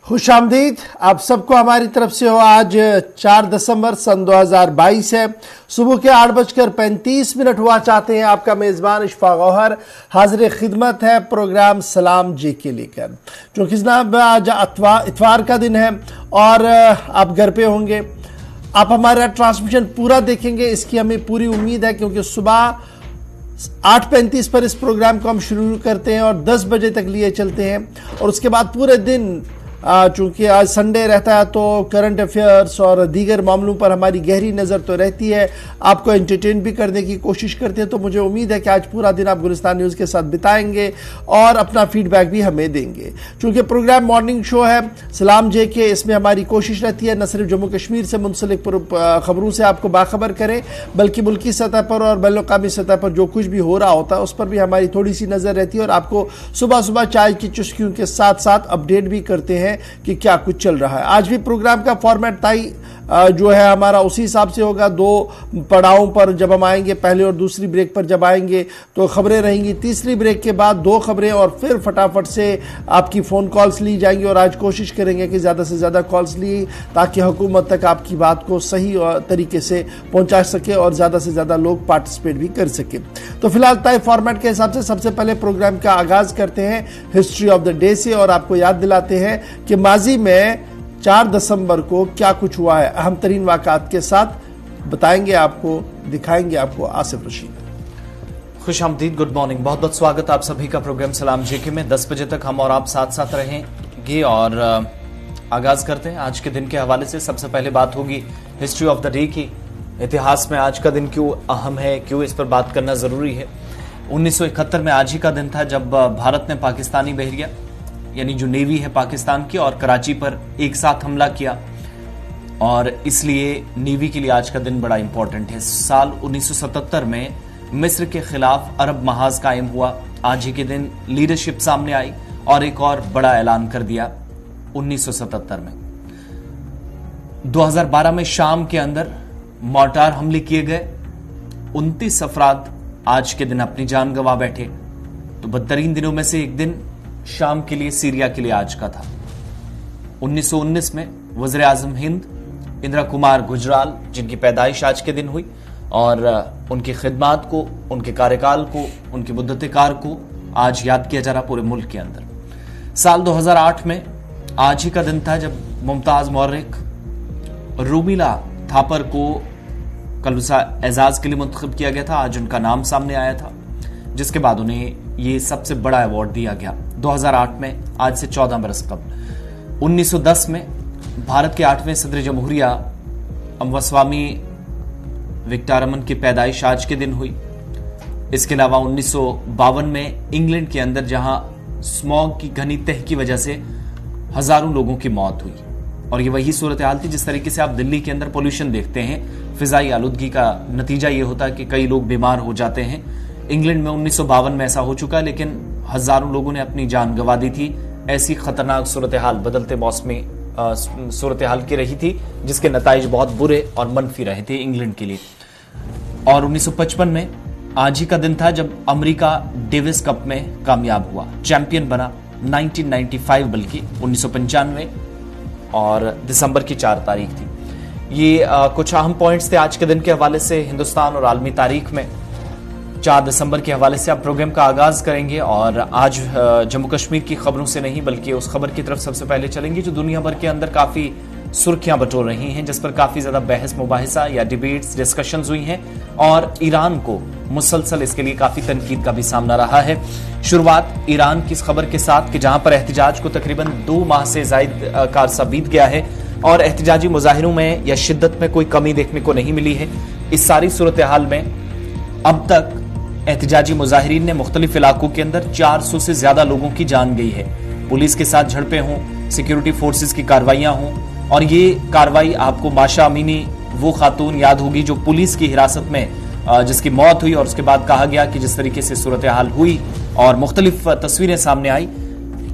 खुशामदीद आप सबको हमारी तरफ से हो। आज 4 दिसंबर सन 2022 है। सुबह के 8:35 हुआ। चाहते हैं आपका मेज़बान इशफाक गौहर हाजिर खिदमत है प्रोग्राम सलाम जी के लेकर। क्योंकि जनाब आज इतवार का दिन है और आप घर पे होंगे, आप हमारा ट्रांसमिशन पूरा देखेंगे, इसकी हमें पूरी उम्मीद है। क्योंकि सुबह 8:35 पर इस प्रोग्राम को हम शुरू करते हैं और 10 बजे तक लिए चलते हैं और उसके बाद पूरे दिन चूंकि आज संडे रहता है तो करंट अफेयर्स और दीगर मामलों पर हमारी गहरी नज़र तो रहती है, आपको एंटरटेन भी करने की कोशिश करते हैं। तो मुझे उम्मीद है कि आज पूरा दिन आप गुलिस्तान न्यूज़ के साथ बिताएंगे और अपना फीडबैक भी हमें देंगे। चूंकि प्रोग्राम मॉर्निंग शो है सलाम जे के, इसमें हमारी कोशिश रहती है न सिर्फ जम्मू कश्मीर से मुंसलिक खबरों से आपको बाखबर करें, बल्कि मुल्की सतह पर और बैनुल-अक़वामी सतह पर जो कुछ भी हो रहा होता है उस पर भी हमारी थोड़ी सी नज़र रहती है और आपको सुबह सुबह चाय की चुस्कियों के साथ साथ अपडेट भी करते हैं कि क्या कुछ चल रहा है। आज भी प्रोग्राम का फॉर्मेट ताई जो है हमारा उसी हिसाब से होगा। 2 पड़ावों पर जब हम आएंगे, पहले और दूसरी ब्रेक पर जब आएंगे तो खबरें रहेंगी, तीसरी ब्रेक के बाद 2 खबरें और फिर फटाफट से आपकी फ़ोन कॉल्स ली जाएंगी। और आज कोशिश करेंगे कि ज़्यादा से ज़्यादा कॉल्स ली ताकि हुकूमत तक आपकी बात को सही तरीके से पहुँचा सके और ज़्यादा से ज़्यादा लोग पार्टिसिपेट भी कर सके। तो फिलहाल तय फॉर्मेट के हिसाब से सबसे पहले प्रोग्राम का आगाज़ करते हैं हिस्ट्री ऑफ द डे से और आपको याद दिलाते हैं कि माजी में 4 दिसंबर को क्या कुछ हुआ है। अहम तरीन वाक़ात के साथ बताएंगे आपको, दिखाएंगे आपको आसिफ रशीद। खुशामदीद, गुड मॉर्निंग, बहुत बहुत स्वागत आप सभी का प्रोग्राम सलाम जेके में। 10 बजे तक हम और आप साथ साथ रहेंगे और आगाज करते हैं आज के दिन के हवाले से। सबसे पहले बात होगी हिस्ट्री ऑफ द डे की। इतिहास में आज का दिन क्यों अहम है, क्यों इस पर बात करना जरूरी है। 1971 में आज ही का दिन था जब भारत ने पाकिस्तानी बहरिया यानी जो नेवी है पाकिस्तान की और कराची पर एक साथ हमला किया और इसलिए नेवी के लिए आज का दिन बड़ा इंपॉर्टेंट है। साल 1977 में मिस्र के खिलाफ अरब महाज कायम हुआ। आज ही के दिन लीडरशिप सामने आई और एक और बड़ा ऐलान कर दिया 1977 में। 2012 में शाम के अंदर मोर्टार हमले किए गए, 29 अफराद आज के दिन अपनी जान गंवा बैठे। तो बदतरीन दिनों में से एक दिन शाम के लिए, सीरिया के लिए आज का था। 1919 में वज़ीर आज़म हिंद इंदिरा कुमार गुजराल, जिनकी पैदाइश आज के दिन हुई और उनकी खिदमात को, उनके कार्यकाल को, उनकी मुद्दत-ए-कार को आज याद किया जा रहा पूरे मुल्क के अंदर। साल 2008 में आज ही का दिन था जब मुमताज मौर्रिक रूमिला थापर को कलबसा एजाज के लिए मुंतखब किया गया था। आज उनका नाम सामने आया था, जिसके बाद उन्हें ये सबसे बड़ा अवार्ड दिया गया 2008 में, आज से 14 बरस कबल। 1910 में भारत के 8वें सदर जमहूरिया अम्बस्वामी विक्टोरमन की पैदाइश आज के दिन हुई। इसके अलावा 1952 में इंग्लैंड के अंदर जहां स्मॉग की घनी तह की वजह से हजारों लोगों की मौत हुई और ये वही सूरत हाल थी जिस तरीके से आप दिल्ली के अंदर पोल्यूशन देखते हैं, फिजाई आलूदगी का नतीजा ये होता है कि कई लोग बीमार हो जाते हैं। इंग्लैंड में 1952 में ऐसा हो चुका, लेकिन हजारों लोगों ने अपनी जान गंवा दी थी। ऐसी खतरनाक सूरत हाल, बदलते मौसमी सूरत हाल की रही थी, जिसके नताइज बहुत बुरे और मनफी रहे थे इंग्लैंड के लिए। और 1955 में आज ही का दिन था जब अमेरिका डेविस कप में कामयाब हुआ, चैंपियन बना। 1995 बल्कि 1995 और दिसंबर की 4 तारीख थी। ये कुछ अहम पॉइंट्स थे आज के दिन के हवाले से हिंदुस्तान और आलमी तारीख में। 4 दिसंबर के हवाले से आप प्रोग्राम का आगाज करेंगे और आज जम्मू कश्मीर की खबरों से नहीं बल्कि उस खबर की तरफ सबसे पहले चलेंगे जो दुनिया भर के अंदर काफी सुर्खियां बटोर रही हैं, जिस पर काफी ज्यादा बहस मुबाहिसा या डिबेट्स, डिस्कशंस हुई हैं और ईरान को मुसलसल इसके लिए काफी तनकीद का भी सामना रहा है। शुरुआत ईरान की इस खबर के साथ कि जहां पर एहतिजाज को तकरीबन 2 माह से जायद का अरसा बीत गया है और एहतिजाजी मुजाहिरों में या शिद्दत में कोई कमी देखने को नहीं मिली है। इस सारी सूरत हाल में अब तक एहतिजाजी मुजाहिरीन ने मुख्तलिफ इलाकों के अंदर 400 से ज्यादा लोगों की जान गई है। पुलिस के साथ झड़पें हों, सिक्योरिटी फोर्सेस की कार्रवाइयां हों और ये कार्रवाई आपको माशा अमीनी वो खातून याद होगी जो पुलिस की हिरासत में जिसकी मौत हुई और उसके बाद कहा गया कि जिस तरीके से सूरत हाल हुई और मुख्तलिफ तस्वीरें सामने आई।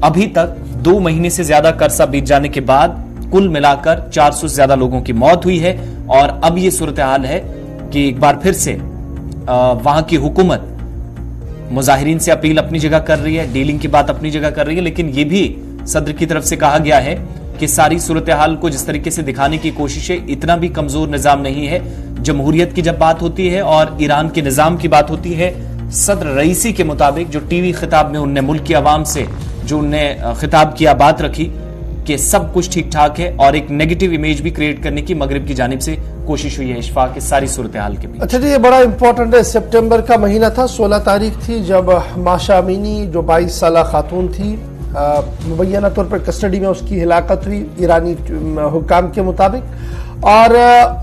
अभी तक 2 महीने से ज्यादा का अरसा बीत जाने के बाद कुल मिलाकर 400 से ज्यादा लोगों की मौत हुई है और अब ये सूरत हाल है कि एक बार फिर से वहां की हुकूमत मुजाहिरीन से अपील अपनी जगह कर रही है, डीलिंग की बात अपनी जगह कर रही है, लेकिन यह भी सदर की तरफ से कहा गया है कि सारी सूरत हाल को जिस तरीके से दिखाने की कोशिश है, इतना भी कमजोर निजाम नहीं है। जमहूरियत की जब बात होती है और ईरान के निजाम की बात होती है, सदर रईसी के मुताबिक जो टीवी खिताब में उनने मुल्क की आवाम से जो उनने खिताब किया, बात रखी कि सब कुछ ठीक ठाक है, और एक नेगेटिव इमेज भी क्रिएट करने की मगरिब की जानिब से कोशिश हुई है इशफाक इस सारी सूरत हाल के बीच। अच्छा जी, ये बड़ा इंपॉर्टेंट है। सितंबर का महीना था, 16 तारीख थी, जब माशा अमीनी जो 22 साल खातून थी, मुबैना तौर पर कस्टडी में उसकी हिलाकत हुई ईरानी हुक्काम के मुताबिक। और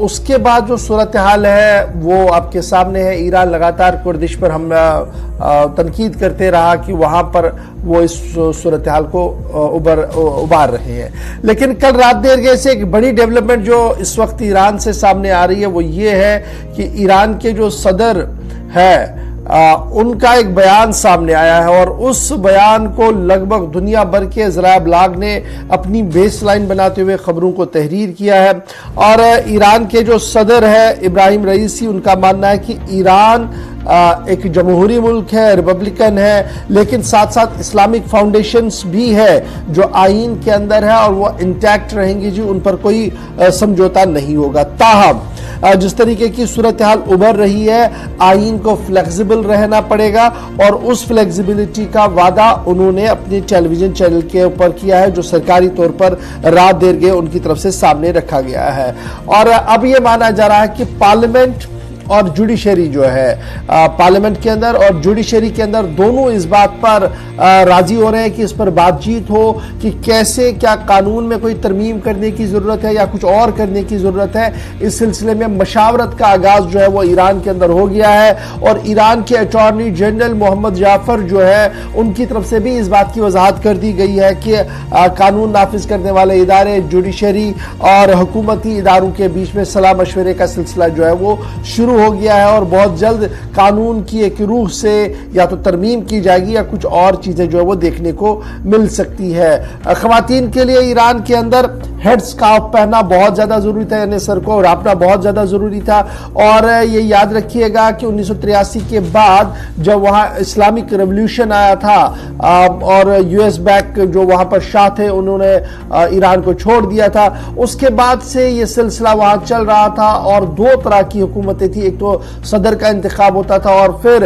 उसके बाद जो सूरत हाल है वो आपके सामने है। ईरान लगातार कुर्दिश पर हम तनकीद करते रहा कि वहां पर वो इस सूरत हाल को उबार रहे हैं। लेकिन कल रात देर गए से एक बड़ी डेवलपमेंट जो इस वक्त ईरान से सामने आ रही है वो ये है कि ईरान के जो सदर है उनका एक बयान सामने आया है, और उस बयान को लगभग दुनिया भर के ज़राए अबलाग ने अपनी बेसलाइन बनाते हुए खबरों को तहरीर किया है। और ईरान के जो सदर है इब्राहिम रईसी, उनका मानना है कि ईरान एक जमहूरी मुल्क है, रिपब्लिकन है, लेकिन साथ साथ इस्लामिक फाउंडेशंस भी है जो आईन के अंदर है और वो इंटैक्ट रहेंगी जी, उन पर कोई समझौता नहीं होगा। ताहम जिस तरीके की सूरत हाल उभर रही है, आईन को फ्लेक्सिबल रहना पड़ेगा, और उस फ्लेक्सिबिलिटी का वादा उन्होंने अपने टेलीविजन चैनल के ऊपर किया है, जो सरकारी तौर पर रात देर गए उनकी तरफ से सामने रखा गया है। और अब यह माना जा रहा है कि पार्लियामेंट और जुडिशरी जो है, पार्लियामेंट के अंदर और जुडिशरी के अंदर दोनों इस बात पर राजी हो रहे हैं कि इस पर बातचीत हो कि कैसे, क्या कानून में कोई तरमीम करने की जरूरत है या कुछ और करने की जरूरत है। इस सिलसिले में मशावरत का आगाज जो है वो ईरान के अंदर हो गया है, और ईरान के अटॉर्नी जनरल मोहम्मद जाफर जो है उनकी तरफ से भी इस बात की वजाहत कर दी गई है कि कानून नाफिज करने वाले इदारे, जुडिशरी और हुकूमती इदारों के बीच में सलाह मशवरे का सिलसिला जो है वो शुरू हो गया है, और बहुत जल्द कानून की एक रूह से या तो तरमीम की जाएगी या कुछ और चीजें जो है वो देखने को मिल सकती है। खवातीन के लिए ईरान के अंदर हेड स्कार्फ पहनना बहुत ज्यादा जरूरी था, यानी सर को ढांपना बहुत ज्यादा जरूरी था। और ये याद रखिएगा कि 1983 के बाद जब वहां इस्लामिक रेवोल्यूशन आया था और यूएस बैक जो वहां पर शाह थे उन्होंने ईरान को छोड़ दिया था, उसके बाद से ये सिलसिला वहां चल रहा था, और दो तरह की हुकूमतें थी। एक तो सदर का इंतखाब होता था, और फिर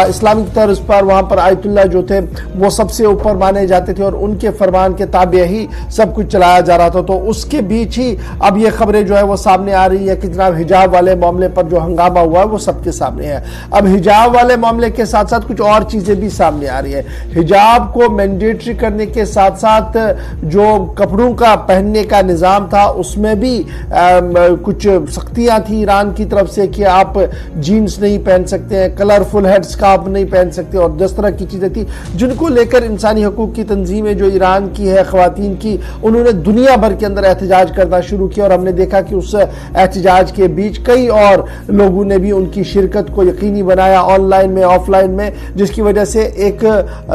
इस्लामिक तर्ज पर वहां पर आयतुल्लाह जो थे वो सबसे ऊपर माने जाते थे, और उनके फरमान के ताबे ही सब कुछ चलाया जा रहा था। तो उसके बीच ही अब ये खबरें जो है वो सामने आ रही है कि जनाब हिजाब वाले मामले पर जो हंगामा हुआ है वो सबके सामने है। अब हिजाब वाले मामले के साथ साथ कुछ और चीजें भी सामने आ रही है। हिजाब को मैंडेटरी करने के साथ साथ जो कपड़ों का पहनने का निजाम था उसमें भी कुछ सख्तियां थी ईरान की तरफ से कि आप जीन्स नहीं पहन सकते हैं, कलरफुल हेड स्कार्फ नहीं पहन सकते, और जिस तरह की चीजें थी जिनको लेकर इंसानी हकूक की तंजीमें जो ईरान की है खवातीन की, उन्होंने दुनिया भर के अंदर एहतजाज करना शुरू किया। और हमने देखा कि उस एहतजाज के बीच कई और लोगों ने भी उनकी शिरकत को यकीनी बनाया, ऑनलाइन में, ऑफलाइन में, जिसकी वजह से एक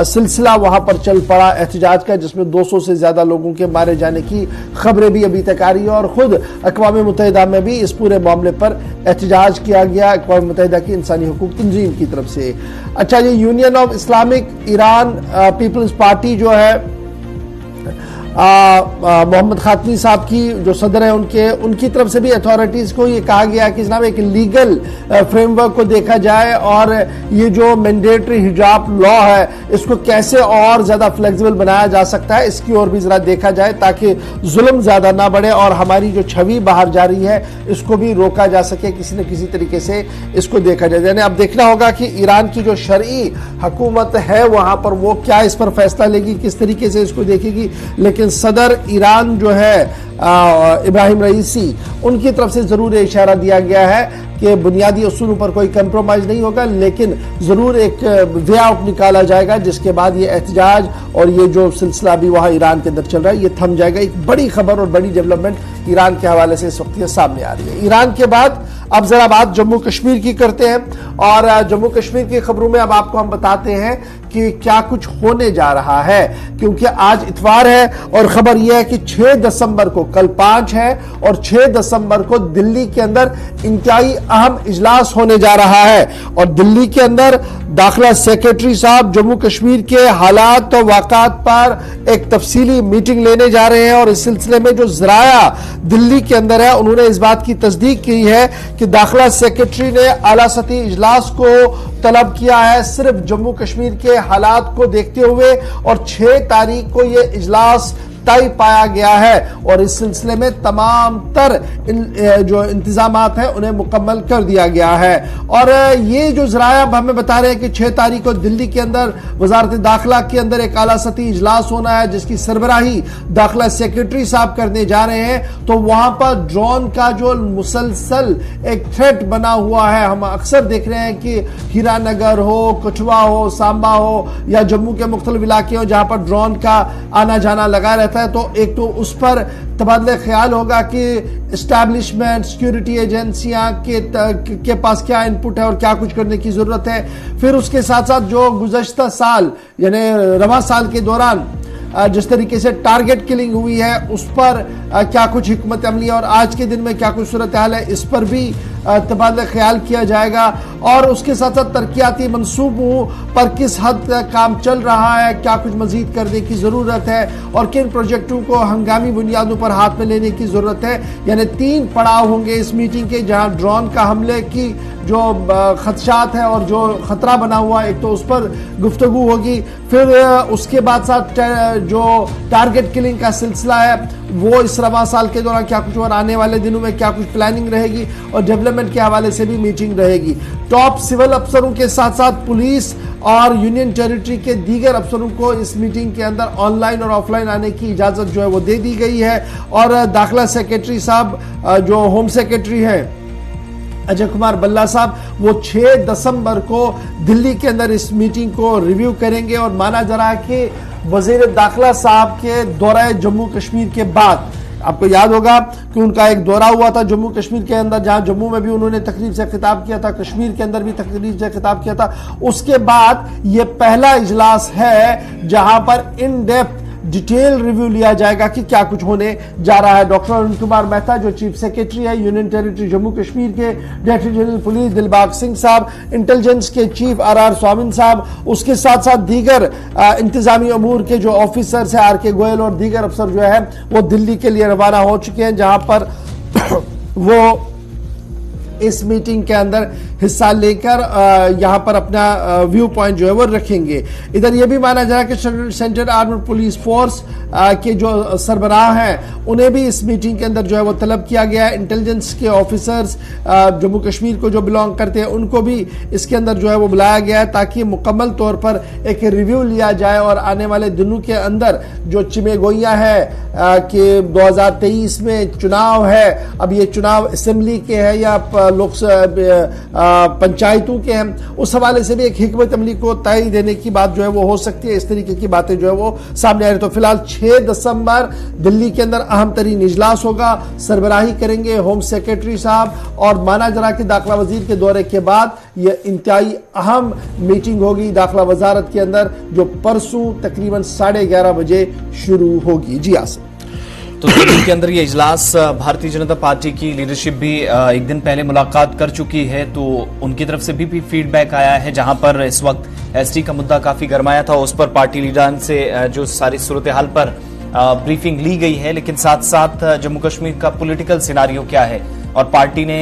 सिलसिला वहां पर चल पड़ा एहतजाज का, जिसमें 200 से ज्यादा लोगों के मारे जाने की खबरें भी अभी तक आ रही है। और खुद अक़वाम मुत्तहिदा में भी इस पूरे मामले पर एहतजाज किया गया अक़वाम मुत्तहिदा की इंसानी हकूक तंजीम की तरफ से। अच्छा, ये union of Islamic Iran people's party जो है मोहम्मद खातमी साहब की जो सदर है उनकी तरफ से भी अथॉरिटीज को ये कहा गया कि जनाब एक लीगल फ्रेमवर्क को देखा जाए, और ये जो मैंडेटरी हिजाब लॉ है इसको कैसे और ज्यादा फ्लेक्सिबल बनाया जा सकता है, इसकी ओर भी जरा देखा जाए ताकि जुल्म ज्यादा ना बढ़े और हमारी जो छवि बाहर जा रही है इसको भी रोका जा सके, किसी न किसी तरीके से इसको देखा जाए। यानी अब देखना होगा कि ईरान की जो शरई हुकूमत है वहां पर वो क्या इस पर फैसला लेगी, किस तरीके से इसको देखेगी। लेकिन सदर ईरान जो है इब्राहिम रईसी, उनकी तरफ से जरूर इशारा दिया गया है कि बुनियादी उसूलों पर कोई कंप्रोमाइज नहीं होगा, लेकिन जरूर एक वे आउट निकाला जाएगा जिसके बाद ये एहतजाज और ये जो सिलसिला भी वहां ईरान के अंदर चल रहा है ये थम जाएगा। एक बड़ी खबर और बड़ी डेवलपमेंट ईरान के हवाले से इस वक्त ये सामने आ रही है। ईरान के बाद अब जरा बात जम्मू कश्मीर की करते हैं, और जम्मू कश्मीर की खबरों में अब आपको हम बताते हैं कि क्या कुछ होने जा रहा है, क्योंकि आज इतवार है और खबर यह है कि 6 दिसंबर को, कल 5 है और 6 दिसंबर को दिल्ली के अंदर इंतहाई अहम इजलास होने जा रहा है। और दिल्ली के अंदर दाखिला सेक्रेटरी साहब जम्मू कश्मीर के हालात और वाक़ात पर एक तफसीली मीटिंग लेने जा रहे हैं। और इस सिलसिले में जो ज़राया दिल्ली के अंदर है उन्होंने इस बात की तस्दीक की है कि दाखिला सेक्रेटरी ने आला सतही इजलास को तलब किया है सिर्फ जम्मू कश्मीर के हालात को देखते हुए, और 6 तारीख को यह इजलास तय पाया गया है। और इस सिलसिले में तमाम तर जो इंतजामात हैं उन्हें मुकम्मल कर दिया गया है। और ये जो ज़राया हमें बता रहे हैं कि 6 तारीख को दिल्ली के अंदर वजारत दाखिला के अंदर एक आला सतही इजलास होना है जिसकी सरबराही दाखिला सेक्रेटरी साहब करने जा रहे हैं। तो वहां पर ड्रोन का जो मुसलसल एक थ्रेट बना हुआ है, हम अक्सर देख रहे हैं कि हीरानगर हो, कठुआ हो, सांबा हो या जम्मू के मुख्तलिफ इलाके हो जहां पर ड्रोन का आना जाना लगा रहता है, तो एक तो उस पर तबादले ख्याल होगा कि एस्टैब्लिशमेंट, सिक्योरिटी एजेंसियां के पास क्या इनपुट है और क्या कुछ करने की जरूरत है। फिर उसके साथ साथ जो गुज़श्ता साल यानी रवा साल के दौरान जिस तरीके से टारगेट किलिंग हुई है उस पर क्या कुछ हिकमत अमली और आज के दिन में क्या कुछ सूरत हाल है, इस पर भी तबादला ख्याल किया जाएगा। और उसके साथ साथ तरक्याती मंसूबों पर किस हद तक काम चल रहा है, क्या कुछ मजीद करने की ज़रूरत है और किन प्रोजेक्टों को हंगामी बुनियादों पर हाथ में लेने की ज़रूरत है। यानी 3 पड़ाव होंगे इस मीटिंग के, जहां ड्रोन का हमले की जो खदशात है और जो खतरा बना हुआ है एक तो उस पर गुफ्तगू होगी। फिर उसके बाद साथ जो टारगेट किलिंग का सिलसिला है वो इस रवा साल के दौरान क्या कुछ और आने वाले दिनों में क्या कुछ प्लानिंग रहेगी और डेवलपमेंट के हवाले से भी मीटिंग रहेगी। टॉप सिविल अफसरों के साथ साथ पुलिस और यूनियन टेरिटरी के दीगर अफसरों को इस मीटिंग के अंदर ऑनलाइन और ऑफलाइन आने की इजाजत जो है वो दे दी गई है। और दाखिला सेक्रेटरी साहब जो होम सेक्रेटरी है अजय कुमार भल्ला साहब, वो 6 दिसंबर को दिल्ली के अंदर इस मीटिंग को रिव्यू करेंगे। और माना जा रहा है कि वजीर दाखिला साहब के दौरे जम्मू कश्मीर के बाद, आपको याद होगा कि उनका एक दौरा हुआ था जम्मू कश्मीर के अंदर, जहां जम्मू में भी उन्होंने तकरीब से खिताब किया था, कश्मीर के अंदर भी तकरीब से खिताब किया था। उसके बाद ये पहला इजलास है जहां पर इन डेप्थ डिटेल रिव्यू लिया जाएगा कि क्या कुछ होने जा रहा है। डॉक्टर अरुण कुमार मेहता जो चीफ सेक्रेटरी है यूनियन टेरिटरी जम्मू कश्मीर के, director general police Dilbag Singh साहब, इंटेलिजेंस के चीफ आर स्वामी साहब, उसके साथ साथ दीगर इंतजामी अमूर के जो ऑफिसर्स है RK गोयल और दीगर अफसर जो है वो दिल्ली के लिए रवाना हो चुके हैं, जहां पर वो इस मीटिंग के अंदर हिस्सा लेकर यहां पर अपना व्यू पॉइंट जो है वो रखेंगे। इधर यह भी माना जा रहा है कि सेंट्रल आर्म्ड पुलिस फोर्स के जो सरबराह हैं उन्हें भी इस मीटिंग के अंदर जो है वो तलब किया गया है। इंटेलिजेंस के ऑफिसर्स जम्मू कश्मीर को जो बिलोंग करते हैं उनको भी इसके अंदर जो है वो बुलाया गया है ताकि मुकम्मल तौर पर एक रिव्यू लिया जाए और आने वाले दिनों के अंदर जो चिमेगोइयां है कि 2023 में चुनाव है, अब ये चुनाव असेंबली के है या पंचायतों के हैं, उस हवाले से भी एक हिकमत अमली को तय देने की बात जो है वो हो सकती है। इस तरीके की बातें जो है वो सामने आ रही। तो फिलहाल 6 दिसंबर दिल्ली के अंदर अहम तरीन इजलास होगा, सरबराही करेंगे होम सेक्रेटरी साहब, और माना जा रहा कि दाखिला वजीर के दौरे के बाद यह इंतहाई अहम मीटिंग होगी दाखिला वजारत के अंदर, जो परसों तकरीबन 11:30 बजे शुरू होगी। जी आसिफ। तो दिल्ली के अंदर ये इजलास भारतीय जनता पार्टी की लीडरशिप भी एक दिन पहले मुलाकात कर चुकी है, तो उनकी तरफ से भी फीडबैक आया है, जहां पर इस वक्त एसटी का मुद्दा काफी गरमाया था, उस पर पार्टी लीडर से जो सारी सूरत हाल पर ब्रीफिंग ली गई है। लेकिन साथ साथ जम्मू कश्मीर का पॉलिटिकल सिनारियो क्या है, और पार्टी ने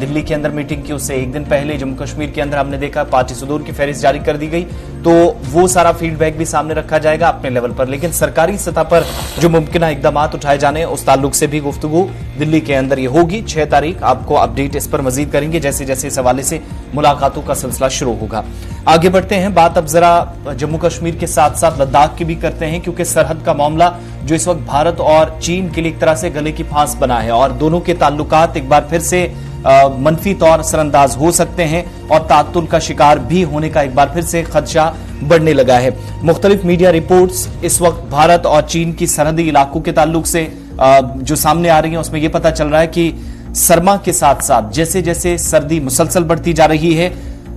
दिल्ली के अंदर मीटिंग की उससे एक दिन पहले जम्मू कश्मीर के अंदर हमने देखा पार्टी सुदूर की फहरिस्त जारी कर दी गई, तो वो सारा फीडबैक भी सामने रखा जाएगा अपने लेवल पर। लेकिन सरकारी सतह पर जो मुमकिन इकदाम उठाए जाने उस ताल्लुक से भी गुफ्तगू दिल्ली के अंदर ये होगी। 6 तारीख आपको अपडेट इस पर मजीद करेंगे जैसे जैसे इस हवाले से मुलाकातों का सिलसिला शुरू होगा। आगे बढ़ते हैं, बात अब जरा जम्मू कश्मीर के साथ साथ लद्दाख की भी करते हैं, क्योंकि सरहद का मामला जो इस वक्त भारत और चीन के लिए एक तरह से गले की फांस बना है और दोनों के ताल्लुकात एक बार फिर से मनफी तौर असरअंदाज हो सकते हैं और तातुल का शिकार भी होने का एक बार फिर से खदशा बढ़ने लगा है। मुख्तलिफ मीडिया रिपोर्ट्स इस वक्त भारत और चीन की सरहदी इलाकों के ताल्लुक से जो सामने आ रही है उसमें यह पता चल रहा है कि सरमा के साथ साथ जैसे जैसे सर्दी मुसलसल बढ़ती जा रही है,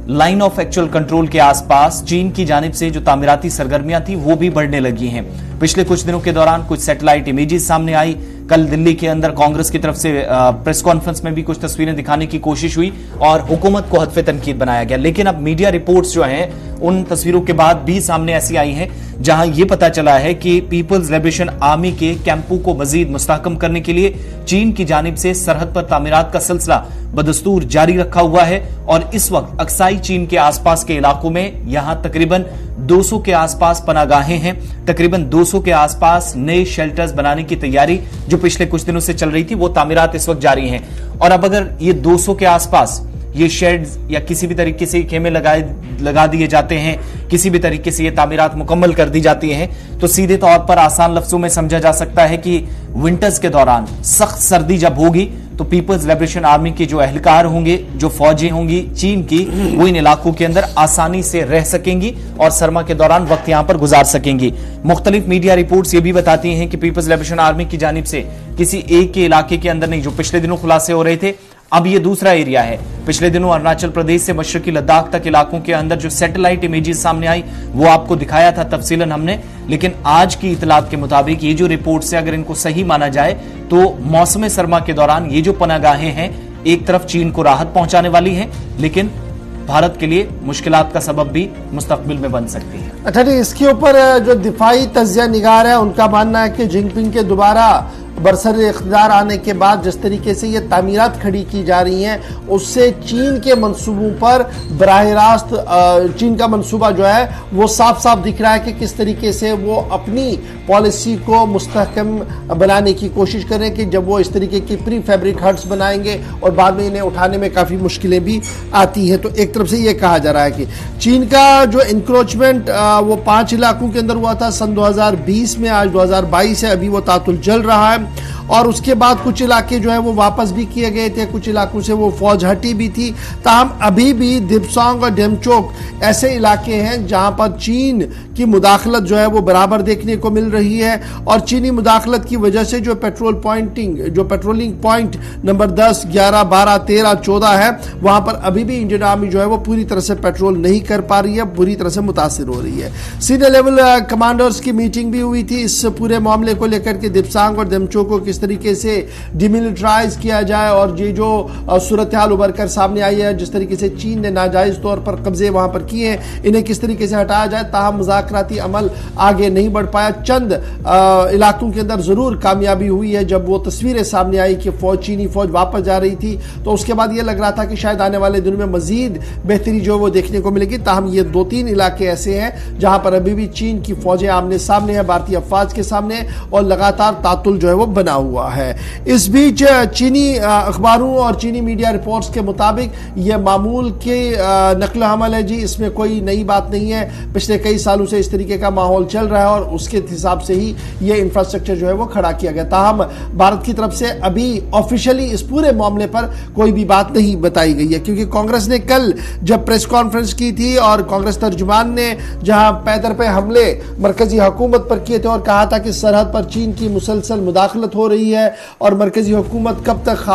लाइन ऑफ एक्चुअल कंट्रोल के आसपास चीन की जानिब से जो तामीराती सरगर्मियां थी वो भी बढ़ने लगी हैं। पिछले कुछ दिनों के दौरान कुछ सैटेलाइट इमेजेस सामने आई। कल दिल्ली के अंदर कांग्रेस की तरफ से प्रेस कॉन्फ्रेंस में भी कुछ तस्वीरें दिखाने की कोशिश हुई और हुकूमत को हदफ तनकीद बनाया गया। लेकिन अब मीडिया रिपोर्ट्स जो हैं उन तस्वीरों के बाद भी सामने ऐसी आई हैं जहां यह पता चला है कि पीपल्स लिबरेशन आर्मी के कैंपों को मजीद मुस्तहकम करने के लिए चीन की जानिब से सरहद पर तामीरात का सिलसिला बदस्तूर जारी रखा हुआ है और इस वक्त अक्साई चीन के आसपास के इलाकों में यहां तकरीबन 200 के आसपास पनागाहें हैं। तकरीबन 200 के आसपास नए शेल्टर्स बनाने की तैयारी जो पिछले कुछ दिनों से चल रही थी वो तामीरात इस वक्त जारी हैं। और अब अगर ये 200 के आसपास ये शेड्स या किसी भी तरीके से खेमे लगा दिए जाते हैं, किसी भी तरीके से ये तामीरात मुकम्मल कर दी जाती हैं, तो सीधे तौर पर आसान लफ्जों में समझा जा सकता है कि विंटर्स के दौरान सख्त सर्दी जब होगी तो पीपल्स लिबरेशन आर्मी के जो एहलकार होंगे, जो फौजें होंगी चीन की, वो इन इलाकों के अंदर आसानी से रह सकेंगी और सरमा के दौरान वक्त यहां पर गुजार सकेंगी। मुख्तलिफ मीडिया रिपोर्ट्स ये भी बताती हैं कि पीपल्स लिबरेशन आर्मी की जानिब से किसी एक के इलाके के अंदर नहीं, जो पिछले दिनों खुलासे हो रहे थे, अब ये दूसरा एरिया है। पिछले दिनों अरुणाचल प्रदेश से मशरकी लद्दाख तक इलाकों के अंदर जो सैटेलाइट इमेजेस सामने आई वो आपको दिखाया था तफसीलन हमने। लेकिन आज की इतलात के मुताबिक ये जो रिपोर्ट से अगर इनको सही माना जाए तो मौसम सरमा के दौरान ये जो पनागाहें हैं एक तरफ चीन को राहत पहुंचाने वाली हैं, लेकिन भारत के लिए मुश्किलात का सबब भी मुस्तकबिल में बन सकती है। अच्छा जी, इसके ऊपर जो दिफाई तज्जिया निगार है उनका मानना है कि जिनपिंग के दोबारा बरसर इख्तियार आने के बाद जिस तरीके से ये तामीरात खड़ी की जा रही हैं उससे चीन के मंसूबों पर बराह रास्त चीन का मंसूबा जो है वो साफ साफ दिख रहा है कि किस तरीके से वो अपनी पॉलिसी को मुस्तहकम बनाने की कोशिश करें कि जब वो इस तरीके की प्री फैब्रिक हट्स बनाएंगे और बाद में इन्हें उठाने में काफ़ी मुश्किलें भी आती हैं। तो एक तरफ से ये कहा जा रहा है कि चीन का जो इंक्रोचमेंट वो 5 इलाकों के अंदर हुआ था सन 2020 में, आज 2022 है, अभी वो तातुल चल रहा है और उसके बाद कुछ इलाके जो है वो वापस भी किए गए थे, कुछ इलाकों से वो फौज हटी भी थी। ताहम अभी भी दिपसोंग और डेमचोक ऐसे इलाके हैं जहां पर चीन की मुदाखलत जो है वो बराबर देखने को मिल रही है और चीनी मुदाखलत की वजह से जो पेट्रोलिंग पॉइंट नंबर 10, 11, 12, 13, 14 है वहां पर अभी भी इंडियन आर्मी जो है वो पूरी तरह से पेट्रोल नहीं कर पा रही है, बुरी तरह से मुतासिर हो रही है। सीनियर लेवल कमांडर्स की मीटिंग भी हुई थी इस पूरे मामले को लेकर के, दिपसांग और डेमचोक को किस तरीके से डिमिलिटराइज किया जाए और ये जो सूरत हाल उभर कर सामने आई है, जिस तरीके से चीन ने नाजायज तौर पर कब्जे वहां पर किए हैं, इन्हें किस तरीके से हटाया जाए। ताहम मुज़ाकराती अमल आगे नहीं बढ़ पाया। चंद इलाकों के अंदर जरूर कामयाबी हुई है। जब वो तस्वीरें सामने आई कि चीनी फौज वापस जा रही थी तो उसके बाद यह लग रहा था कि शायद आने वाले दिनों में मजीद बेहतरी जो वो देखने को मिलेगी। ताहम ये 2-3 इलाके ऐसे हैं जहां पर अभी भी चीन की फौजें आमने सामने है, भारतीय अफवाज के सामने, और लगातार तातुल जो है वो बना हुआ है। इस बीच चीनी अखबारों और चीनी मीडिया रिपोर्ट्स के मुताबिक यह मामूल के नकल हमल है जी, इसमें कोई नई बात नहीं है। पिछले कई सालों से इस तरीके का माहौल चल रहा है और उसके हिसाब से ही यह इंफ्रास्ट्रक्चर जो है वो खड़ा किया गया। ताहम भारत की तरफ से अभी ऑफिशियली इस पूरे मामले पर कोई भी बात नहीं बताई गई है, क्योंकि कांग्रेस ने कल जब प्रेस कॉन्फ्रेंस की थी और कांग्रेस तर्जुमान ने जहां पैदर पे हमले मरकजी हुकूमत पर किए थे और कहा था कि सरहद पर चीन की मुसलसल मुदाखलत हो रही है और मरकजी हुकूमत कब तक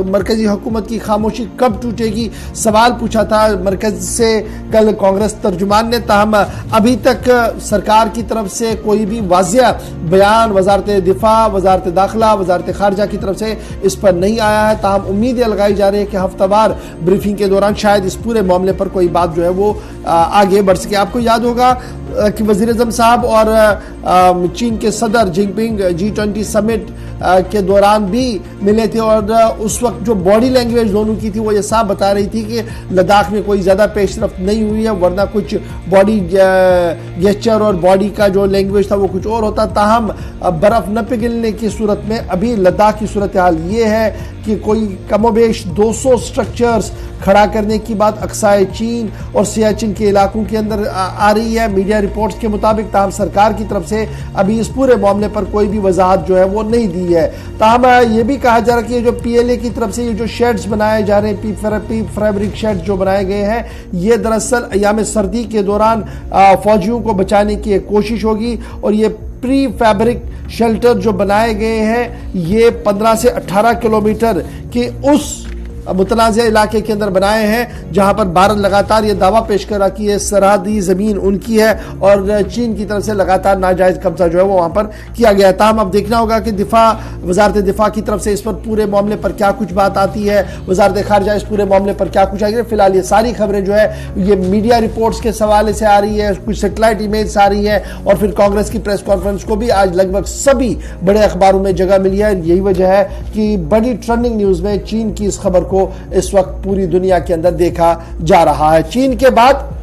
मरकजी हुकूमत की खामोशी कब टूटेगी, सवाल पूछा था मरकज से कल कांग्रेस तर्जुमान ने। ताहम अभी तक सरकार की तरफ से कोई भी वाज़िया बयान वजारत दिफा, वजारत दाखिला, वजारत खारजा की तरफ से इस पर नहीं आया है। ताहम उम्मीदें लगाई जा रही है कि हफ्तावार ब्रीफिंग के दौरान शायद इस पूरे मामले पर कोई बात जो है वो आगे बढ़ सके। आपको याद होगा कि वज़ीर-ए-आज़म साहब और चीन के सदर जिनपिंग G20 समिट के दौरान भी मिले थे और उस वक्त जो बॉडी लैंग्वेज दोनों की थी वो ये साफ बता रही थी कि लद्दाख में कोई ज़्यादा पेशरफ्त नहीं हुई है, वरना कुछ बॉडी गेस्चर और बॉडी का जो लैंग्वेज था वो कुछ और होता। ताहम बर्फ़ न पिघलने की सूरत में अभी लद्दाख की सूरत हाल ये है कि कोई कमोबेश 200 स्ट्रक्चर्स खड़ा करने की बात अक्साई चीन और सियाचिन के इलाकों के अंदर आ रही है मीडिया रिपोर्ट्स के मुताबिक। ताहम सरकार की तरफ से अभी इस पूरे मामले पर कोई भी वजाहत जो है वो नहीं दी है। ताहम ये भी कहा जा रहा है कि ये जो PLA की तरफ से ये जो शेड्स बनाए जा रहे हैं, पी फैब्रिक शेड्स जो बनाए गए हैं, ये दरअसल अयाम सर्दी के दौरान फौजियों को बचाने की एक कोशिश होगी और ये प्री फैब्रिक शेल्टर जो बनाए गए हैं ये 15 से 18 किलोमीटर के उस मुतनाज़ इलाके के अंदर बनाए हैं, जहां पर भारत लगातार ये दावा पेश कर रहा कि ये सरहदी जमीन उनकी है और चीन की तरफ से लगातार नाजायज कब्जा जो है वो वहां पर किया गया। ताहम अब देखना होगा कि वजारत दिफा की तरफ से इस पर पूरे मामले पर क्या कुछ बात आती है, वजारत खारजा इस पूरे मामले पर क्या कुछ आएगी। फिलहाल ये सारी खबरें जो है ये मीडिया रिपोर्ट्स के हवाले से आ रही है, कुछ सैटेलाइट इमेज आ रही है, और फिर कांग्रेस की प्रेस कॉन्फ्रेंस को भी आज लगभग सभी बड़े अखबारों में जगह मिली है। यही वजह है कि बड़ी ट्रेंडिंग न्यूज में चीन की इस खबर को इस वक्त पूरी दुनिया के अंदर देखा जा रहा है। चीन के बाद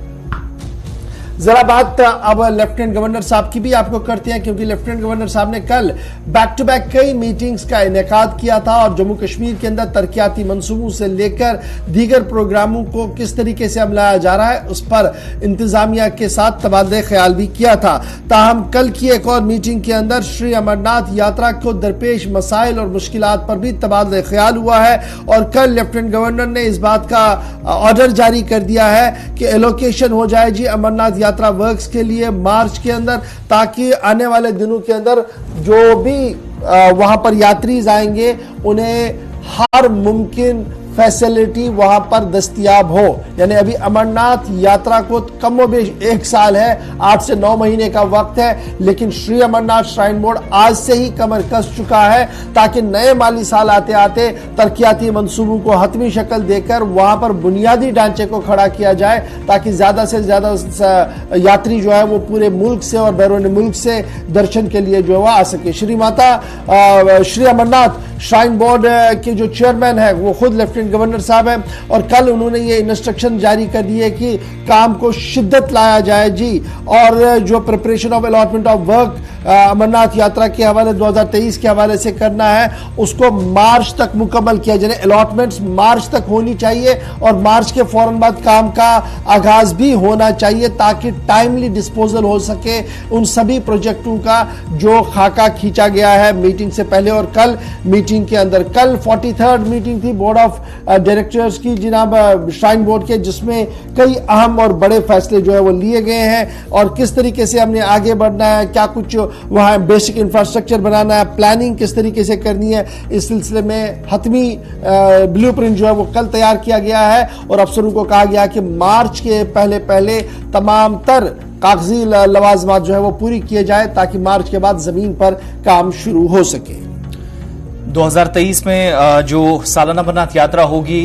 जरा बात अब लेफ्टिनेंट गवर्नर साहब की भी आपको करते हैं, क्योंकि लेफ्टिनेंट गवर्नर साहब ने कल बैक टू बैक कई मीटिंग्स का इनेकाद किया था और जम्मू कश्मीर के अंदर तरक्याती मंसूबों से लेकर दीगर प्रोग्रामों को किस तरीके से अमलाया जा रहा है उस पर इंतजामिया के साथ तबादले ख्याल भी किया था। ताहम कल की एक और मीटिंग के अंदर श्री अमरनाथ यात्रा को दरपेश मसाइल और मुश्किलात पर भी तबादले ख्याल हुआ है और कल लेफ्टिनेंट गवर्नर ने इस बात का ऑर्डर जारी कर दिया है कि एलोकेशन हो जाए जी अमरनाथ यात्रा वर्क्स के लिए मार्च के अंदर, ताकि आने वाले दिनों के अंदर जो भी वहां पर यात्री आएंगे उन्हें हर मुमकिन फैसिलिटी वहां पर दस्तयाब हो। यानी अभी अमरनाथ यात्रा को कम व बेश 1 साल है, 8 से 9 महीने का वक्त है, लेकिन श्री अमरनाथ श्राइन बोर्ड आज से ही कमर कस चुका है ताकि नए माली साल आते आते तरक्याती मंसूबों को हतमी शक्ल देकर वहां पर बुनियादी ढांचे को खड़ा किया जाए, ताकि ज्यादा से ज्यादा यात्री जो है वो पूरे मुल्क से और बैरून मुल्क से दर्शन के लिए जो है आ सके। श्री अमरनाथ श्राइन बोर्ड के जो चेयरमैन है वो खुद लेफ्टिनेंट गवर्नर साहब हैं और कल उन्होंने ये इंस्ट्रक्शन जारी कर दिए कि काम को शिद्दत लाया जाए जी, और जो preparation of allotment of work Amarnath Yatra के हवाले 2023 के हवाले से करना है उसको मार्च तक मुकम्मल किया जाए। अलॉटमेंट्स मार्च तक होनी चाहिए और मार्च के फौरन बाद काम का आगाज भी होना चाहिए ताकि टाइमली डिस्पोजल हो सके उन सभी प्रोजेक्टों का जो खाका खींचा गया है मीटिंग से पहले और कल मीटिंग के अंदर। कल 43rd मीटिंग थी बोर्ड ऑफ डायरेक्टर्स की जनाब श्राइन बोर्ड के, जिसमें कई अहम और बड़े फैसले जो है वो लिए गए हैं और किस तरीके से हमने आगे बढ़ना है, क्या कुछ वहां बेसिक इंफ्रास्ट्रक्चर बनाना है, प्लानिंग किस तरीके से करनी है, इस सिलसिले में हतमी ब्लूप्रिंट जो है वो कल तैयार किया गया है और अफसरों को कहा गया कि मार्च के पहले पहले तमाम तर कागजी लवाजमात जो है वो पूरी किए जाए ताकि मार्च के बाद जमीन पर काम शुरू हो सके। 2023 में जो सालाना अमरनाथ यात्रा होगी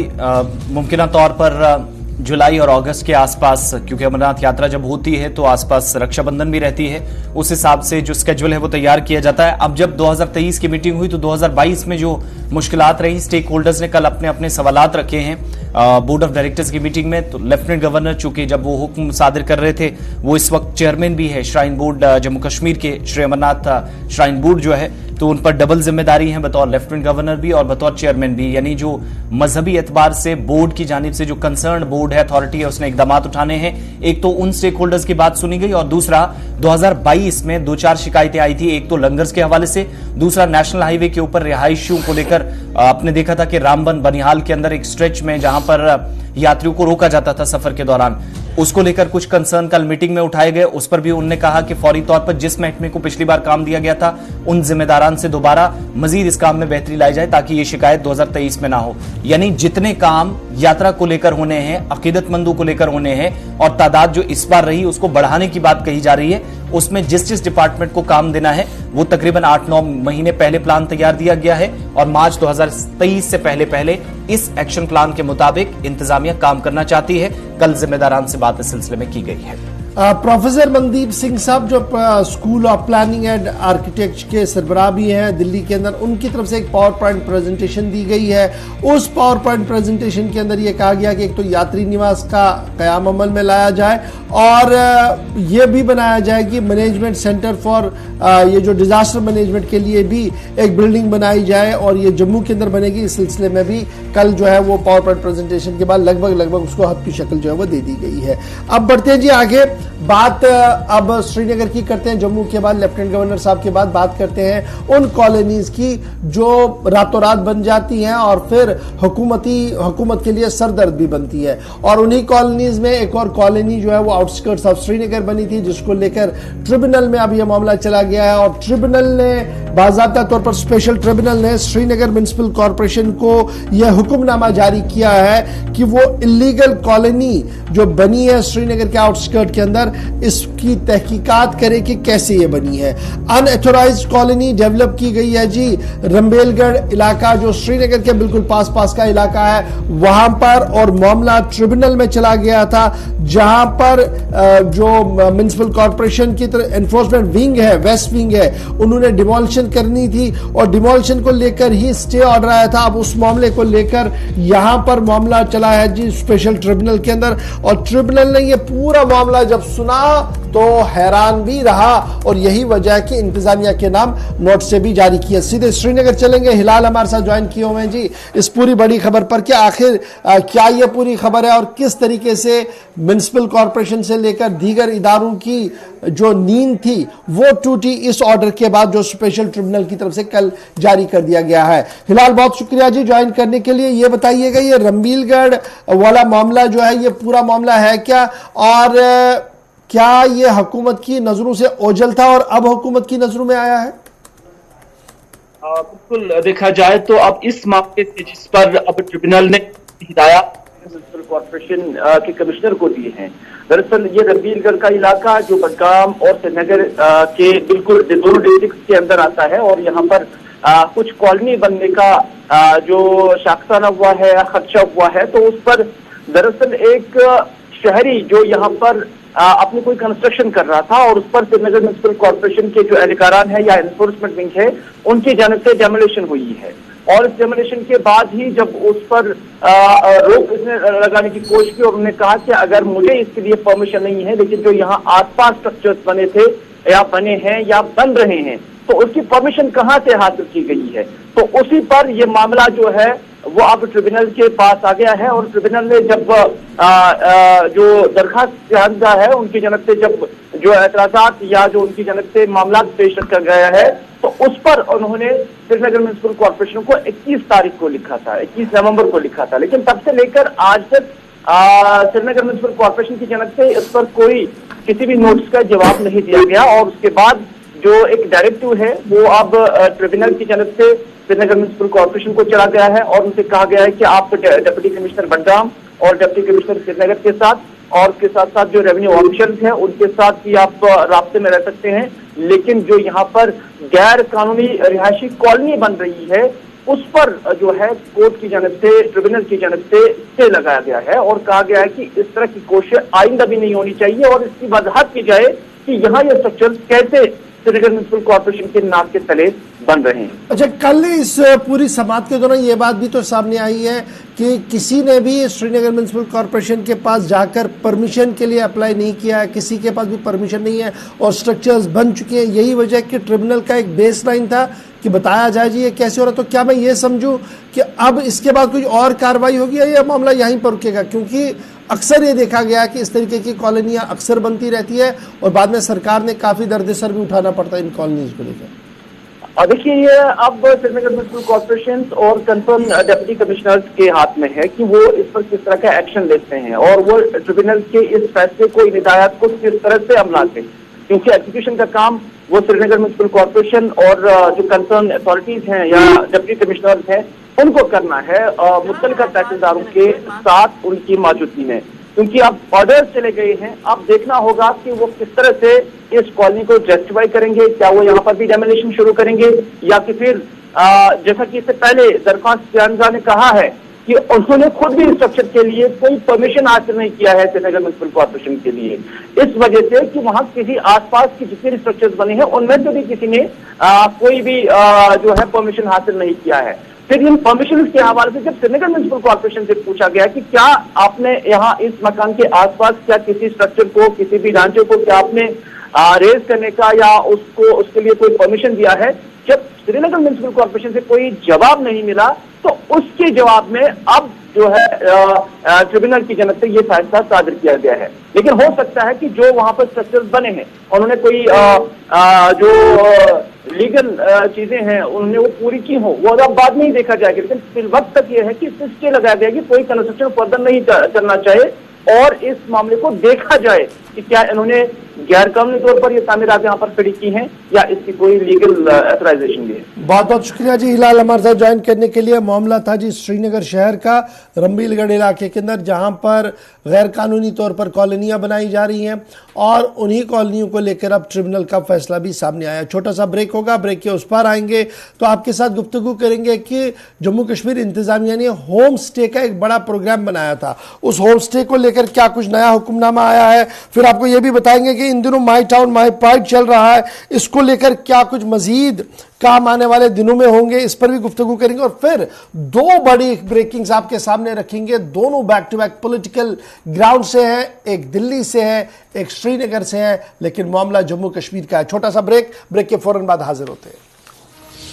मुमकिन तौर पर जुलाई और अगस्त के आसपास, क्योंकि अमरनाथ यात्रा जब होती है तो आसपास रक्षाबंधन भी रहती है, उस हिसाब से जो स्केड्यूल है वो तैयार किया जाता है। अब जब 2023 की मीटिंग हुई तो 2022 में जो मुश्किलात रही, स्टेक होल्डर्स ने कल अपने अपने सवालात रखे हैं बोर्ड ऑफ डायरेक्टर्स की मीटिंग में। तो लेफ्टिनेंट गवर्नर चूंकि जब वो हुक्म सादिर कर रहे थे, वो इस वक्त चेयरमैन भी है श्राइन बोर्ड जम्मू कश्मीर के, श्री अमरनाथ श्राइन बोर्ड जो है, तो उन पर डबल जिम्मेदारी है बतौर लेफ्टिनेंट गवर्नर भी और बतौर चेयरमैन भी। यानी जो मजहबी एतबार से बोर्ड की जानिब से जो कंसर्न बोर्ड है, अथॉरिटी है, उसने इकदाम उठाने हैं। एक तो उन स्टेक होल्डर्स की बात सुनी गई और दूसरा 2022 में 2-4 शिकायतें आई थी। एक तो लंगर्स के हवाले से, दूसरा नेशनल हाईवे के ऊपर रिहायशियों को लेकर आपने देखा था कि रामबन बनिहाल के अंदर एक स्ट्रेच में जहां पर यात्रियों को रोका जाता था सफर के दौरान, उसको लेकर कुछ कंसर्न कल मीटिंग में उठाए गए। उस पर भी उन्होंने कहा कि फौरी तौर पर जिस महकमे को पिछली बार काम दिया गया था उन जिम्मेदारान से दोबारा मजीद इस काम में बेहतरी लाई जाए ताकि ये शिकायत 2023 में ना हो। यानी जितने काम यात्रा को लेकर होने हैं, अकीदतमंदों को लेकर होने हैं और तादाद जो इस बार रही उसको बढ़ाने की बात कही जा रही है, उसमें जिस डिपार्टमेंट को काम देना है वो तकरीबन 8-9 महीने पहले प्लान तैयार दिया गया है और मार्च 2023 से पहले पहले इस एक्शन प्लान के मुताबिक इंतजामिया काम करना चाहती है। कल जिम्मेदारान से बात इस सिलसिले में की गई है। प्रोफेसर मनदीप सिंह साहब जो school of planning and architect के सरबराह भी हैं दिल्ली के अंदर, उनकी तरफ से एक पावर पॉइंट प्रेजेंटेशन दी गई है। उस पावर पॉइंट प्रेजेंटेशन के अंदर यह कहा गया कि एक तो यात्री निवास का कयाम अमल में लाया जाए और यह भी बनाया जाए कि मैनेजमेंट सेंटर फॉर ये जो डिजास्टर मैनेजमेंट के लिए भी एक बिल्डिंग बनाई जाए और ये जम्मू के अंदर बनेगी। इस सिलसिले में भी कल जो है वो पावर पॉइंट प्रेजेंटेशन के बाद लगभग उसको हद की शक्ल जो है वो दे दी गई है। अब बढ़ते हैं जी आगे। बात अब श्रीनगर की करते हैं, जम्मू के बाद लेफ्टिनेंट गवर्नर साहब के बाद बात करते हैं उन कॉलोनीज की जो रातों रात बन जाती हैं और फिर हुकूमत के लिए सरदर्द भी बनती है। और उन्हीं कॉलोनीज में एक और कॉलोनी जो है वो आउटस्कर्ट्स ऑफ श्रीनगर बनी थी, जिसको लेकर ट्रिब्यूनल में अब यह मामला चला गया है और ट्रिब्यूनल ने बाज़ाब्ता तौर पर स्पेशल ट्रिब्यूनल ने श्रीनगर म्युनिसिपल कॉर्पोरेशन को यह हुक्मनामा जारी किया है कि वो इलीगल कॉलोनी जो बनी है श्रीनगर के आउटस्कर्ट के अंदर, इसकी तहकीकात करे कि कैसे ये बनी है। अनऑथोराइज्ड कॉलोनी डेवलप की गई है जी। रंबेलगढ़ इलाका जो श्रीनगर के बिल्कुल पास का इलाका है, वहां पर और मामला ट्रिब्यूनल में चला गया था, जहां पर जो म्युनिसिपल कॉर्पोरेशन की तरफ एनफोर्समेंट विंग है, वेस्ट विंग है, उन्होंने डिमोलिशन करनी थी और डिमोलिशन को लेकर ही स्टे ऑर्डर आया था। अब उस मामले को लेकर यहां पर मामला चला है जी स्पेशल ट्रिब्यूनल के अंदर, और ट्रिब्यूनल ने यह पूरा मामला जब सुना तो हैरान भी रहा और यही वजह है कि इंतजामिया के नाम नोट से भी जारी किया। सीधे श्रीनगर चलेंगे, हिलाल हमारे साथ ज्वाइन किए हुए हैं जी इस पूरी बड़ी खबर पर कि आखिर क्या यह पूरी खबर है और किस तरीके से म्युनिसिपल कॉर्पोरेशन से लेकर दीगर इदारों की जो नींद थी वो टूटी इस ऑर्डर के बाद जो स्पेशल ट्रिब्यूनल की तरफ से कल जारी कर दिया गया है। हिलाल, बहुत शुक्रिया जी ज्वाइन करने के लिए। ये बताइएगा ये रंबीलगढ़ वाला मामला जो है ये पूरा मामला है क्या, और क्या ये हुकूमत की नजरों से ओझल था और अब हुकूमत की नजरों में आया है? बिल्कुल, देखा जाए तो अब इस मामले से जिस पर अब ट्रिब्यूनल ने हिदायत म्युनिसिपल कॉर्पोरेशन के कमिश्नर को दिए हैं, दरअसल ये रंबीलगढ़ का इलाका जो बडगाम और श्रीनगर के बिल्कुल दोनों डिस्ट्रिक्ट के अंदर आता है और यहाँ पर कुछ कॉलोनी बनने का जो शाखसाना हुआ है, खदशा हुआ है, तो उस पर दरअसल एक शहरी जो यहाँ पर अपनी कोई कंस्ट्रक्शन कर रहा था और उस पर श्रीनगर म्युनिसिपल कॉर्पोरेशन के जो एहलकारान है या एनफोर्समेंट विंग है उनकी जानिब से डेमोलिशन हुई है। और इस डेमोलिशन के बाद ही जब उस पर रोक लगाने की कोशिश की और उन्होंने कहा कि अगर मुझे इसके लिए परमिशन नहीं है, लेकिन जो यहाँ आसपास स्ट्रक्चर्स बने थे या बने हैं या बन रहे हैं, तो उसकी परमिशन कहाँ से हासिल की गई है। तो उसी पर यह मामला जो है वो अब ट्रिब्यूनल के पास आ गया है और ट्रिब्यूनल ने जब जो दरखास्त है उनकी जानब से जब जो एतराजात या जो उनकी जानब से मामला पेश रखा गया है, तो उस पर उन्होंने श्रीनगर म्युनिसिपल कॉर्पोरेशन को 21 तारीख को लिखा था, 21 नवंबर को लिखा था, लेकिन तब से लेकर आज तक श्रीनगर म्युनिसिपल कॉर्पोरेशन की जानब से इस पर कोई किसी भी नोटिस का जवाब नहीं दिया गया। और उसके बाद जो एक डायरेक्टिव है वो अब ट्रिब्यूनल की जानब से श्रीनगर म्युनिसिपल कॉर्पोरेशन को चला गया है और उनसे कहा गया है कि आप डिप्टी कमिश्नर बडगाम और डिप्टी कमिश्नर श्रीनगर के साथ और उसके साथ साथ जो रेवेन्यू ऑफिसर्स हैं उनके साथ भी आप राब्ते में रह सकते हैं, लेकिन जो यहाँ पर गैर कानूनी रिहायशी कॉलोनी बन रही है उस पर जो है कोर्ट की जानब से, ट्रिब्यूनल की जानब से स्टे लगाया गया है और कहा गया है कि इस तरह की कोशिश आइंदा भी नहीं होनी चाहिए और इसकी वजाहत की जाए कि यहाँ ये स्ट्रक्चर कैसे श्रीनगर म्युनिसिपल कॉर्पोरेशन के नाक के तले बन रहे हैं। अच्छा, कल इस पूरी समात के दौरान ये बात भी तो सामने आई है कि किसी ने भी श्रीनगर म्युनिसिपल कॉर्पोरेशन के पास जाकर परमिशन के लिए अप्लाई नहीं किया है, किसी के पास भी परमिशन नहीं है और स्ट्रक्चर्स बन चुके हैं। यही वजह कि ट्रिब्यूनल का एक बेस लाइन था कि बताया जाए जी ये कैसे हो रहा। तो क्या मैं ये समझूं कि अब इसके बाद कोई और कार्रवाई होगी या ये मामला यहीं पर रुकेगा? क्योंकि अक्सर ये देखा गया कि इस तरीके की कॉलोनियां अक्सर बनती रहती है और बाद में सरकार ने काफी दर्द-ए-सर भी उठाना पड़ता है इन कॉलोनीज को लेकर। और देखिए, ये अब श्रीनगर म्युनिसिपल कॉर्पोरेशन और कंसर्न डिप्टी कमिश्नर्स के हाथ में है कि वो इस पर किस तरह का एक्शन लेते हैं और वो ट्रिब्यूनल के इस फैसले को, इन हिदायत को किस तरह से अमलाते हैं, क्योंकि एग्जीक्यूशन का काम वो श्रीनगर म्युनिसिपल कॉर्पोरेशन और जो कंसर्न अथॉरिटीज हैं या डिप्टी कमिश्नर्स हैं उनको करना है मुतल्लिका तहसीलदारों के साथ उनकी मौजूदगी में, क्योंकि अब ऑर्डर्स चले गए हैं। अब देखना होगा कि वो किस तरह से इस कॉलोनी को जस्टिफाई करेंगे, क्या वो यहाँ पर भी डेमोलिशन शुरू करेंगे या कि फिर जैसा कि इससे पहले दरख्वास्त जानजा ने कहा है कि उन्होंने खुद भी स्ट्रक्चर के लिए कोई परमिशन हासिल नहीं किया है श्रीनगर म्युनिसिपल कॉर्पोरेशन के लिए, इस वजह से कि वहां किसी आसपास की जितने स्ट्रक्चर्स बने हैं उनमें से भी किसी ने कोई भी जो है परमिशन हासिल नहीं किया है। फिर इन परमिशन के हवाले से जब श्रीनगर म्युनिसिपल कॉर्पोरेशन से पूछा गया कि क्या आपने यहाँ इस मकान के आसपास क्या किसी स्ट्रक्चर को, किसी भी ढांचे को क्या आपने रेज करने का या उसको उसके लिए कोई परमिशन दिया है, जब श्रीनगर म्युनिसिपल कॉर्पोरेशन से कोई जवाब नहीं मिला तो उसके जवाब में अब जो है ट्रिब्यूनल की जानब से ये फैसला सादर किया गया है। लेकिन हो सकता है कि जो वहां पर स्ट्रक्चर्स बने हैं, उन्होंने कोई जो लीगल चीजें हैं उन्होंने वो पूरी की हो, वो अब बाद में ही देखा जाएगा। लेकिन फिल वक्त तक ये है कि स्टे लगाया गया कि कोई कंस्ट्रक्शन फर्दर नहीं चलना चाहिए और इस मामले को देखा जाए कि क्या इन्होंने गैर कानूनी तौर पर ये तामीरात यहाँ पर खड़ी की हैं या इसकी कोई लीगल ऑथराइजेशन भी है। बहुत बहुत शुक्रिया जी हिलाल हमारे साथ ज्वाइन करने के लिए। मामला था जी श्रीनगर शहर का रंबीलगढ़ इलाके के अंदर, जहां पर गैर कानूनी तौर पर कॉलोनियां बनाई जा रही हैं और उन्हीं कॉलोनियों को लेकर अब ट्रिब्यूनल का फैसला भी सामने आया। छोटा सा ब्रेक होगा, ब्रेक के उस पार आएंगे तो आपके साथ गुफ्तगू करेंगे कि जम्मू कश्मीर इंतजामिया ने होम स्टे का एक बड़ा प्रोग्राम बनाया था, उस होम स्टे को लेकर क्या कुछ नया हुक्मनामा आया है। फिर आपको यह भी बताएंगे कि इन दिनों माई टाउन माई प्राइड चल रहा है, इसको लेकर क्या कुछ मजीद काम आने वाले दिनों में होंगे, इस पर भी गुफ्तगू करेंगे। और फिर दो बड़ी ब्रेकिंग्स आपके सामने रखेंगे, दोनों back to back political ground से है, एक दिल्ली से है, एक श्रीनगर से है, लेकिन मामला जम्मू कश्मीर का है। छोटा सा ब्रेक, ब्रेक के फौरन बाद हाजिर होते हैं।